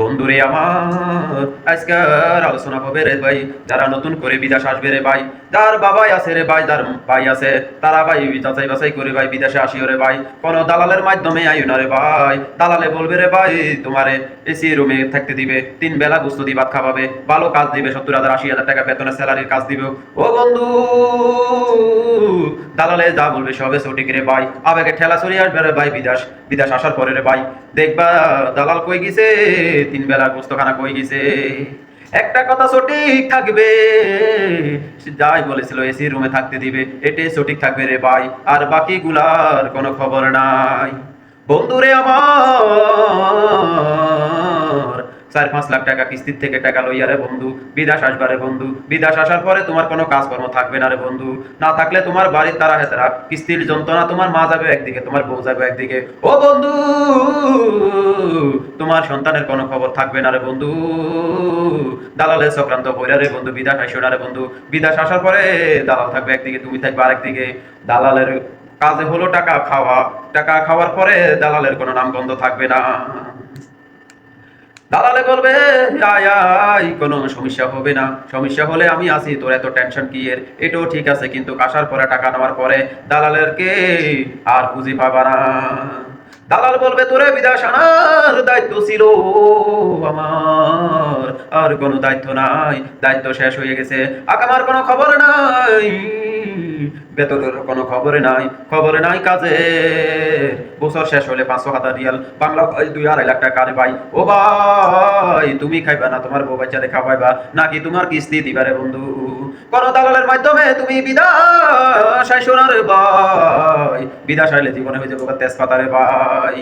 বন্ধুরে আমার আজকের আলোচনা হবে রে ভাই, যারা নতুন করে বিদেশ আসবে রে ভাই, যার বাবাই আছে রে ভাই, যার ভাই আছে, তারা ভাই যাচাই বাছাই করে ভাই বিদেশে আসিও রে ভাই। কোন দালালের মাধ্যমে আইও না রে ভাই। দালালে বলবে রে ভাই তোমারে এসি রুমে থাকতে দিবে, 3 বেলা গুস্ত দিয়ে ভাত খাওয়াবে, ভালো কাজ দিবে, 70,000 80,000 টাকা বেতনের স্যালারির কাজ দিবে। ও বন্ধু, দালালে যা বলবে সবে সঠিক রে ভাই। আবেগে ঠেলা চলে আসবে রে ভাই বিদেশ। বিদেশ আসার পরে রে ভাই দেখবা দালাল কই গেছে, 3 বেলা গোস্তখানা কই গেছে। একটা কথা সঠিক থাকবে, যাই বলেছিল এসি রুমে থাকতে দিবে, এটাই সঠিক থাকবে রে ভাই, আর বাকিগুলার কোনো খবর নাই। বন্ধুরে আমার 4-5 লাখ টাকা কিস্তির থেকে টাকা লইয়া রে বন্ধু বিদেশ আসবা রে বন্ধু। বিদেশ আসার পরে তোমার কোনো কাজকর্ম থাকবে না রে বন্ধু। না থাকলে তোমার বাড়ির তারা হেতারা, কিস্তির যন্ত্রণা, তোমার মা যাবে একদিকে, তোমার বউ যাবে একদিকে। ও বন্ধু, তোমার সন্তানের কোনো খবর থাকবে না রে বন্ধু। দালালের চক্রান্ত কইরা রে বন্ধু বিদেশ আইসো না রে বন্ধু। বিদেশ আসার পরে দালাল থাকবে একদিকে, তুমি থাকবে আরেকদিকে। দালালের কাজে হলো টাকা খাওয়া, টাকা খাওয়ার পরে দালালের কোনো নামগন্ধ থাকবে না। দালালে বলবে আয় আয়, কোনো সমস্যা হবে না, সমস্যা হলে আমি আছি, তোর এত টেনশন কি এর। এটাও ঠিক আছে, কিন্তু আসার পরে টাকা নেওয়ার পরে দালালের কে আর খুঁজে পাবা না। দালাল বলবে তোরে বিদেশ আনার দায়িত্ব ছিল আমার, আর কোনো দায়িত্ব নাই, দায়িত্ব শেষ হয়ে গেছে, আকামার কোনো খবর নাই, বেতনের কোনো খবরে নাই, খবরে নাই কাজে। বছর শেষ হলে 500,000 রিয়াল, বাংলা 2-2.5 লাখ টাকা রে ভাই। ও ভাই, তুমি খাইবা না তোমার বউ বাচ্চারে খাওয়াইবা, নাকি তোমার কিস্তি দিবা রে বন্ধু? কোন দালালের মাধ্যমে তুমি বিদেশ আইসো না রে ভাই। বিদেশ আইলে জীবনে হয়ে যাবো তেজপাতা রে ভাই।